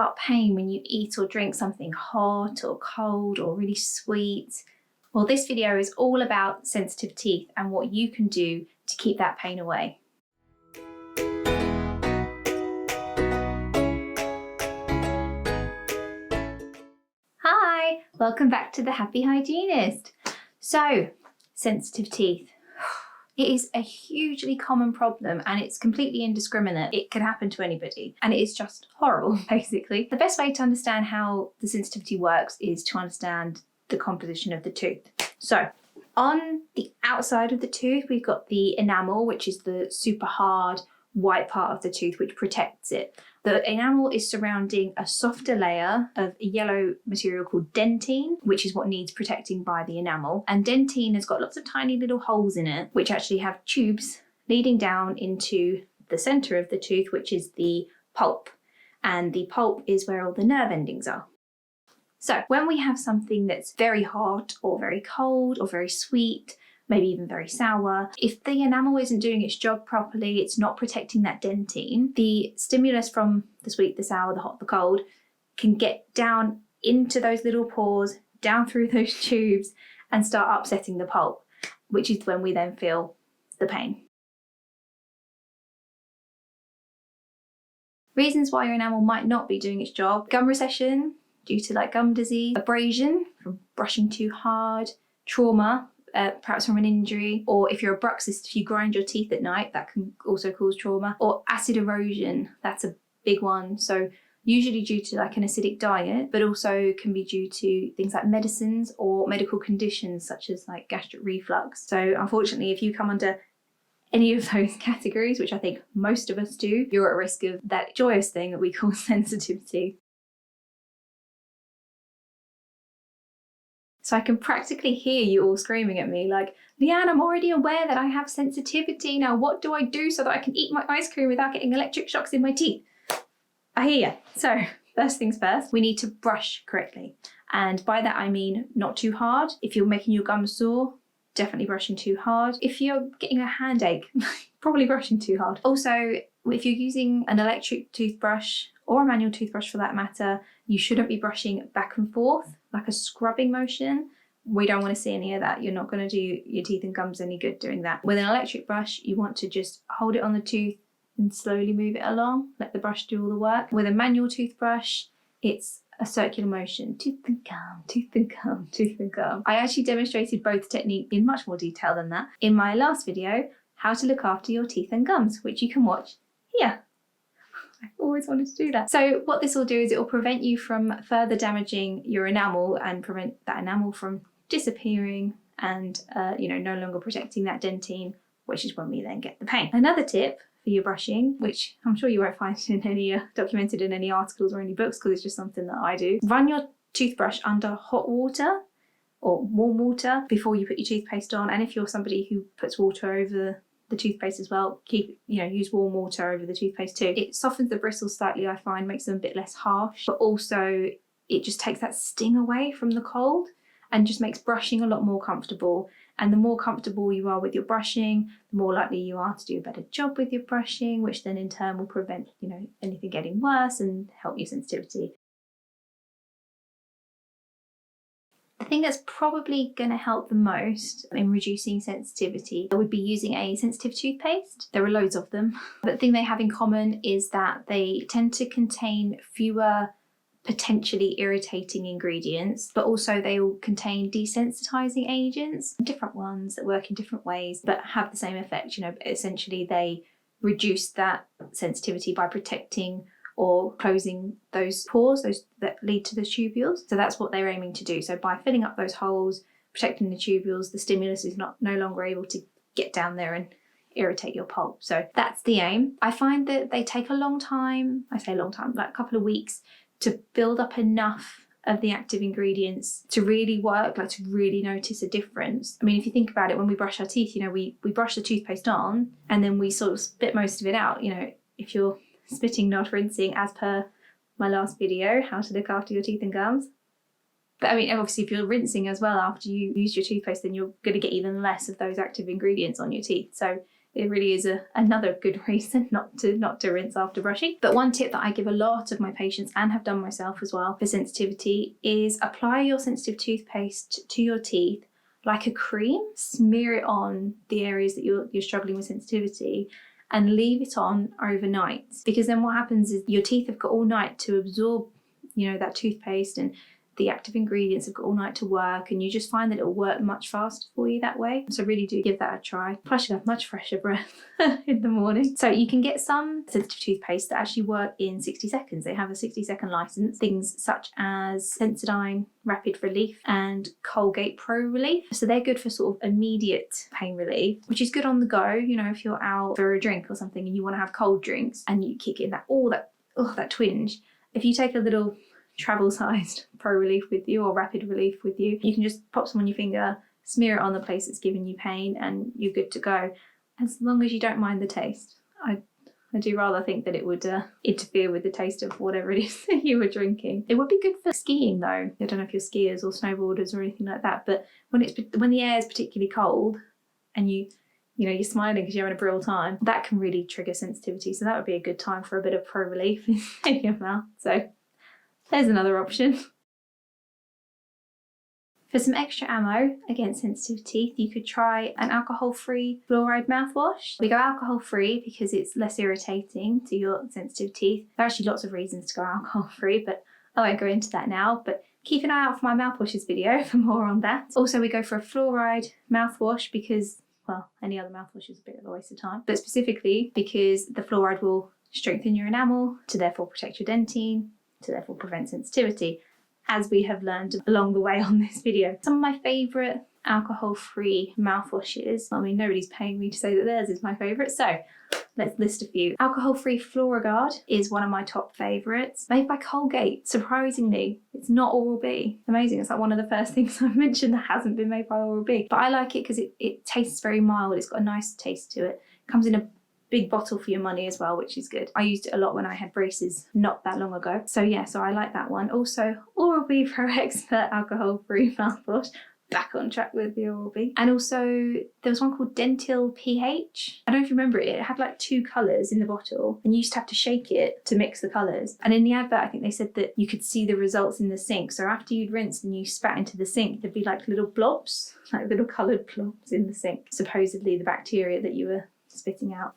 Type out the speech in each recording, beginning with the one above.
About pain when you eat or drink something hot or cold or really sweet. Well, this video is all about sensitive teeth and what you can do to keep that pain away. Hi, welcome back to the Happy Hygienist. So, sensitive teeth. It is a hugely common problem and it's completely indiscriminate. It can happen to anybody and it is just horrible, basically. The best way to understand how the sensitivity works is to understand the composition of the tooth. So, on the outside of the tooth, we've got the enamel, which is the super hard white part of the tooth which protects it. The enamel is surrounding a softer layer of a yellow material called dentin, which is what needs protecting by the enamel. And dentin has got lots of tiny little holes in it, which actually have tubes leading down into the center of the tooth, which is the pulp. And the pulp is where all the nerve endings are. So when we have something that's very hot or very cold or very sweet, maybe even very sour, if the enamel isn't doing its job properly, it's not protecting that dentin, the stimulus from the sweet, the sour, the hot, the cold can get down into those little pores, down through those tubes and start upsetting the pulp, which is when we then feel the pain. Reasons why your enamel might not be doing its job: gum recession due to like gum disease, abrasion from brushing too hard, trauma, perhaps from an injury, or if you're a bruxist, if you grind your teeth at night, that can also cause trauma, or acid erosion, that's a big one. So usually due to like an acidic diet, but also can be due to things like medicines or medical conditions such as like gastric reflux. So unfortunately, if you come under any of those categories, which I think most of us do, you're at risk of that joyous thing that we call sensitivity. So I can practically hear you all screaming at me like, Leanne, I'm already aware that I have sensitivity. Now what do I do so that I can eat my ice cream without getting electric shocks in my teeth? I hear you. So first things first, we need to brush correctly. And by that I mean not too hard. If you're making your gums sore, definitely brushing too hard. If you're getting a hand ache, probably brushing too hard. Also, if you're using an electric toothbrush or a manual toothbrush for that matter, you shouldn't be brushing back and forth like a scrubbing motion. We don't want to see any of that. You're not going to do your teeth and gums any good doing that. With an electric brush, you want to just hold it on the tooth and slowly move it along. Let the brush do all the work. With a manual toothbrush, it's a circular motion. Tooth and gum, tooth and gum, tooth and gum. I actually demonstrated both techniques in much more detail than that in my last video, how to look after your teeth and gums, which you can watch here. I've always wanted to do that. So what this will do is it will prevent you from further damaging your enamel and prevent that enamel from disappearing and no longer protecting that dentin, which is when we then get the pain. Another tip for your brushing, which I'm sure you won't find in any documented in any articles or any books because it's just something that I do. Run your toothbrush under hot water or warm water before you put your toothpaste on. And if you're somebody who puts water over the toothpaste as well, use warm water over the toothpaste too. It softens the bristles slightly, I find, makes them a bit less harsh, but also it just takes that sting away from the cold and just makes brushing a lot more comfortable. And the more comfortable you are with your brushing, the more likely you are to do a better job with your brushing, which then in turn will prevent, anything getting worse and help your sensitivity. The thing that's probably going to help the most in reducing sensitivity would be using a sensitive toothpaste. There are loads of them. But the thing they have in common is that they tend to contain fewer potentially irritating ingredients, but also they will contain desensitizing agents, different ones that work in different ways but have the same effect. Essentially they reduce that sensitivity by protecting or closing those pores, those that lead to the tubules. So that's what they're aiming to do. So by filling up those holes, protecting the tubules, the stimulus is no longer able to get down there and irritate your pulp. So that's the aim. I find that they take a long time, I say a long time, like a couple of weeks, to build up enough of the active ingredients to really work, like to really notice a difference. I mean, if you think about it, when we brush our teeth, we brush the toothpaste on and then we sort of spit most of it out. If you're spitting, not rinsing, as per my last video, how to look after your teeth and gums. But I mean, obviously if you're rinsing as well after you use your toothpaste, then you're going to get even less of those active ingredients on your teeth. So it really is another good reason not to rinse after brushing. But one tip that I give a lot of my patients, and have done myself as well, for sensitivity is apply your sensitive toothpaste to your teeth like a cream. Smear it on the areas that you're struggling with sensitivity and leave it on overnight, because then what happens is your teeth have got all night to absorb, you know, that toothpaste, and the active ingredients have got all night to work, and you just find that it'll work much faster for you that way. So really do give that a try. Plus you'll have much fresher breath in the morning. So you can get some sensitive toothpaste that actually work in 60 seconds. They have a 60-second license. Things such as Sensodyne Rapid Relief and Colgate Pro Relief. So they're good for sort of immediate pain relief, which is good on the go. You know, if you're out for a drink or something and you want to have cold drinks and you kick in that twinge, if you take a little travel-sized Pro Relief with you or Rapid Relief with you, you can just pop some on your finger, smear it on the place that's giving you pain, and you're good to go, as long as you don't mind the taste. I do rather think that it would interfere with the taste of whatever it is that you were drinking. It would be good for skiing though. I don't know if you're skiers or snowboarders or anything like that, but when the air is particularly cold and you're smiling because you're having a brilliant time, that can really trigger sensitivity. So that would be a good time for a bit of Pro Relief in your mouth. So there's another option. For some extra ammo against sensitive teeth, you could try an alcohol-free fluoride mouthwash. We go alcohol-free because it's less irritating to your sensitive teeth. There are actually lots of reasons to go alcohol-free, but I won't go into that now. But keep an eye out for my mouthwashes video for more on that. Also, we go for a fluoride mouthwash because, well, any other mouthwash is a bit of a waste of time, but specifically because the fluoride will strengthen your enamel to therefore protect your dentin, to therefore prevent sensitivity, as we have learned along the way on this video. Some of my favourite alcohol-free mouthwashes, I mean, nobody's paying me to say that theirs is my favourite, so let's list a few. Alcohol-free Fluoriguard is one of my top favourites, made by Colgate. Surprisingly, it's not Oral-B. Amazing, it's like one of the first things I've mentioned that hasn't been made by Oral-B. But I like it because it tastes very mild, it's got a nice taste to it. It comes in a big bottle for your money as well, which is good. I used it a lot when I had braces not that long ago. So yeah, so I like that one. Also, Oral-B Pro Expert alcohol-free mouthwash. Back on track with the Oral-B. And also there was one called Dentil pH. I don't know if you remember it. It had like 2 colours in the bottle and you used to have to shake it to mix the colours. And in the advert, I think they said that you could see the results in the sink. So after you'd rinsed and you spat into the sink, there'd be like little blobs, like little coloured blobs in the sink. Supposedly the bacteria that you were spitting out.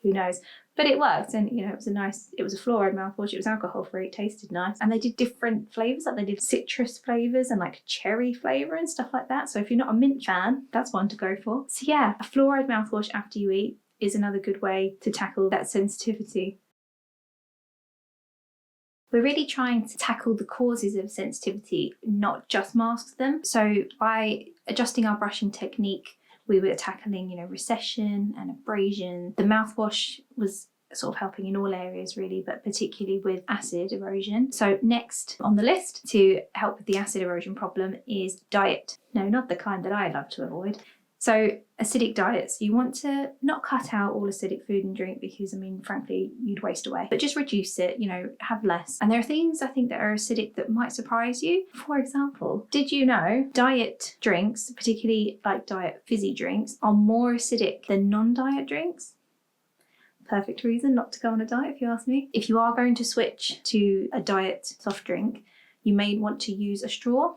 Who knows? But it worked, and you know, it was a fluoride mouthwash, it was alcohol free, it tasted nice. And they did different flavours, like they did citrus flavours and like cherry flavour and stuff like that. So if you're not a mint fan, that's one to go for. So yeah, a fluoride mouthwash after you eat is another good way to tackle that sensitivity. We're really trying to tackle the causes of sensitivity, not just mask them. So by adjusting our brushing technique, we were tackling, you know, recession and abrasion. The mouthwash was sort of helping in all areas really, but particularly with acid erosion. So next on the list to help with the acid erosion problem is diet. No, not the kind that I love to avoid. So acidic diets, you want to not cut out all acidic food and drink because, I mean, frankly, you'd waste away, but just reduce it, you know, have less. And there are things I think that are acidic that might surprise you. For example, did you know diet drinks, particularly like diet fizzy drinks, are more acidic than non-diet drinks? Perfect reason not to go on a diet if you ask me. If you are going to switch to a diet soft drink, you may want to use a straw.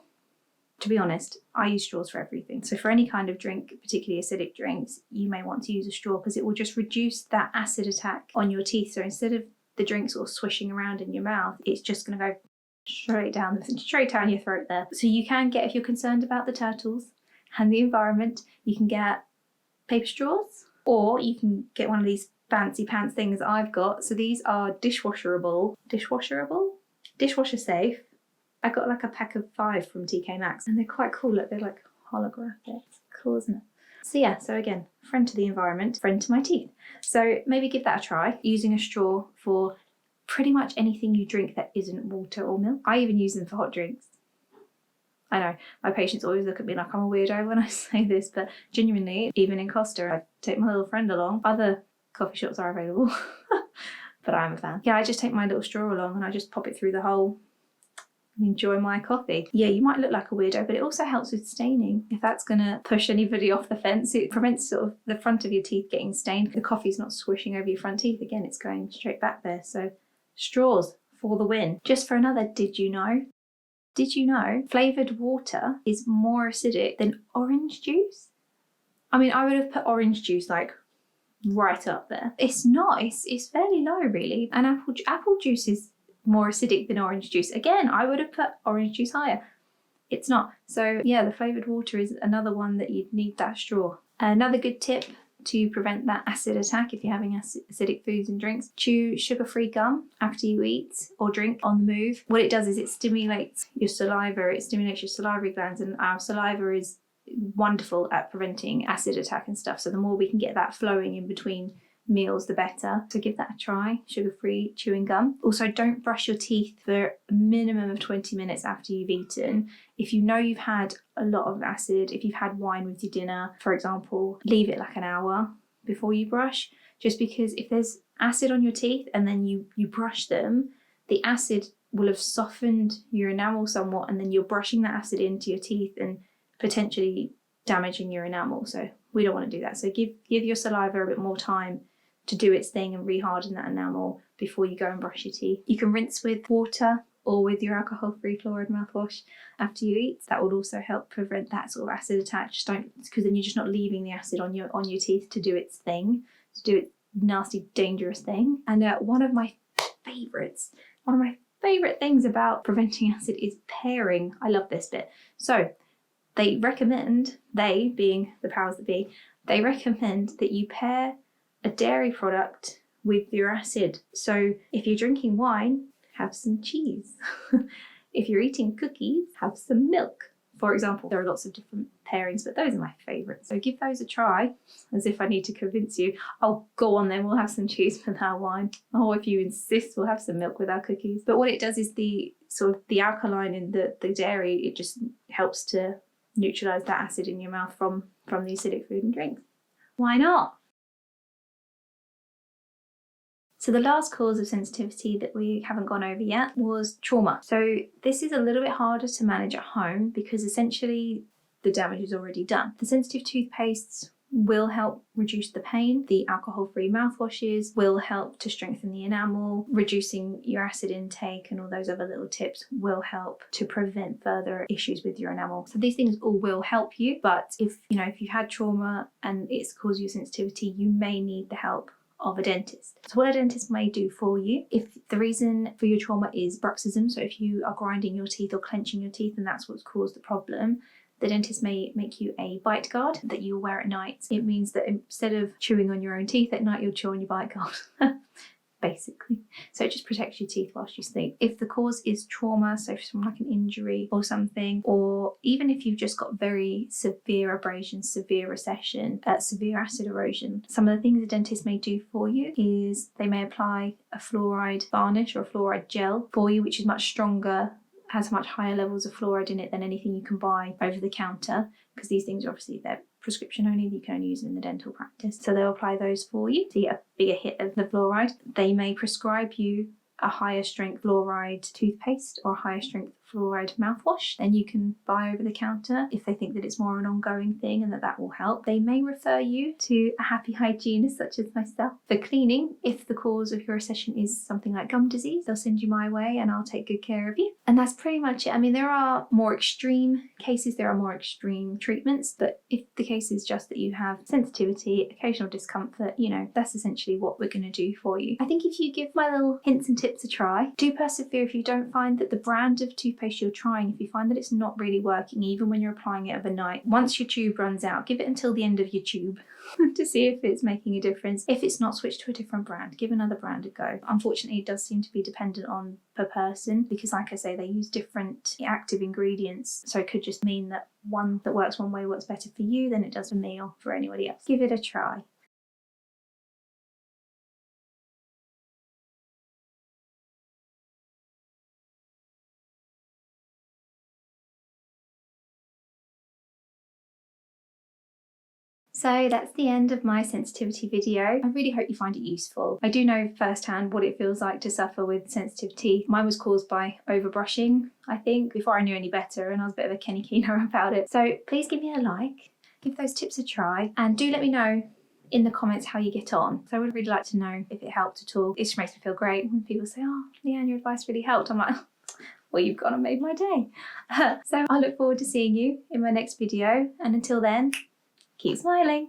To be honest, I use straws for everything. So for any kind of drink, particularly acidic drinks, you may want to use a straw because it will just reduce that acid attack on your teeth. So instead of the drink sort of swishing around in your mouth, it's just going to go straight down your throat there. So you can get, if you're concerned about the turtles and the environment, you can get paper straws, or you can get one of these fancy pants things that I've got. So these are dishwasher safe. I got like a pack of 5 from TK Maxx and they're quite cool. They're like holographic. Cool, isn't it? So yeah, so again, friend to the environment, friend to my teeth. So maybe give that a try, using a straw for pretty much anything you drink that isn't water or milk. I even use them for hot drinks. I know, my patients always look at me like I'm a weirdo when I say this, but genuinely, even in Costa, I take my little friend along. Other coffee shops are available, but I'm a fan. Yeah, I just take my little straw along and I just pop it through the hole enjoy my coffee. Yeah, you might look like a weirdo, but it also helps with staining. If that's going to push anybody off the fence, it prevents sort of the front of your teeth getting stained. The coffee's not swishing over your front teeth. Again, it's going straight back there. So straws for the win. Just for another, did you know? Did you know flavoured water is more acidic than orange juice? I mean, I would have put orange juice like right up there. It's not, it's fairly low really. And apple juice is more acidic than orange juice. Again, I would have put orange juice higher. It's not. So yeah, the flavoured water is another one that you'd need that straw. Another good tip to prevent that acid attack if you're having acidic foods and drinks, chew sugar-free gum after you eat or drink on the move. What it does is it stimulates your saliva, it stimulates your salivary glands, and our saliva is wonderful at preventing acid attack and stuff. So the more we can get that flowing in between meals, the better. So give that a try, sugar-free chewing gum. Also, don't brush your teeth for a minimum of 20 minutes after you've eaten. If you know you've had a lot of acid, if you've had wine with your dinner, for example, leave it like an hour before you brush, just because if there's acid on your teeth and then you brush them, the acid will have softened your enamel somewhat, and then you're brushing that acid into your teeth and potentially damaging your enamel. So we don't want to do that. So give your saliva a bit more time to do its thing and reharden that enamel before you go and brush your teeth. You can rinse with water or with your alcohol-free fluoride mouthwash after you eat. That would also help prevent that sort of acid attack. Just don't, because then you're just not leaving the acid on your teeth to do its thing, to do its nasty, dangerous thing. And one of my favourite things about preventing acid is pairing. I love this bit. So they recommend, they being the powers that be, they recommend that you pair a dairy product with your acid. So if you're drinking wine, have some cheese. If you're eating cookies, have some milk. For example, there are lots of different pairings, but those are my favourites. So give those a try, as if I need to convince you. Oh, go on then, we'll have some cheese with our wine. Oh, if you insist, we'll have some milk with our cookies. But what it does is the alkaline in the dairy, it just helps to neutralise that acid in your mouth from the acidic food and drinks. Why not? So the last cause of sensitivity that we haven't gone over yet was trauma. So this is a little bit harder to manage at home because essentially the damage is already done. The sensitive toothpastes will help reduce the pain. The alcohol-free mouthwashes will help to strengthen the enamel. Reducing your acid intake and all those other little tips will help to prevent further issues with your enamel. So these things all will help you, but if you've had trauma and it's caused you sensitivity, you may need the help of a dentist. So what a dentist may do for you, if the reason for your trauma is bruxism, so if you are grinding your teeth or clenching your teeth and that's what's caused the problem, the dentist may make you a bite guard that you'll wear at night. It means that instead of chewing on your own teeth at night, you'll chew on your bite guard. Basically. So it just protects your teeth whilst you sleep. If the cause is trauma, so from like an injury or something, or even if you've just got very severe abrasion, severe recession, severe acid erosion, some of the things a dentist may do for you is they may apply a fluoride varnish or a fluoride gel for you, which is much stronger, has much higher levels of fluoride in it than anything you can buy over the counter, because these things are obviously, they're prescription only, you can only use them in the dental practice. So they'll apply those for you to get a bigger hit of the fluoride. They may prescribe you a higher strength fluoride toothpaste or a higher strength fluoride mouthwash than you can buy over the counter if they think that it's more an ongoing thing and that will help. They may refer you to a happy hygienist such as myself for cleaning. If the cause of your recession is something like gum disease, they'll send you my way and I'll take good care of you. And that's pretty much it. I mean, there are more extreme cases, there are more extreme treatments, but if the case is just that you have sensitivity, occasional discomfort, that's essentially what we're going to do for you. I think if you give my little hints and tips a try, do persevere if you don't find that the brand of toothpaste you're trying, if you find that it's not really working, even when you're applying it overnight, once your tube runs out, give it until the end of your tube to see if it's making a difference. If it's not, switch to a different brand, give another brand a go. Unfortunately, it does seem to be dependent on per person because, like I say, they use different active ingredients, so it could just mean that one that works one way works better for you than it does for me or for anybody else. Give it a try. So that's the end of my sensitivity video. I really hope you find it useful. I do know firsthand what it feels like to suffer with sensitive teeth. Mine was caused by overbrushing, I think, before I knew any better, and I was a bit of a Kenny Keeno about it. So please give me a like, give those tips a try, and do let me know in the comments how you get on. So I would really like to know if it helped at all. It just makes me feel great when people say, oh, Leanne, your advice really helped. I'm like, well, you've gone and made my day. So I look forward to seeing you in my next video, and until then, keep smiling.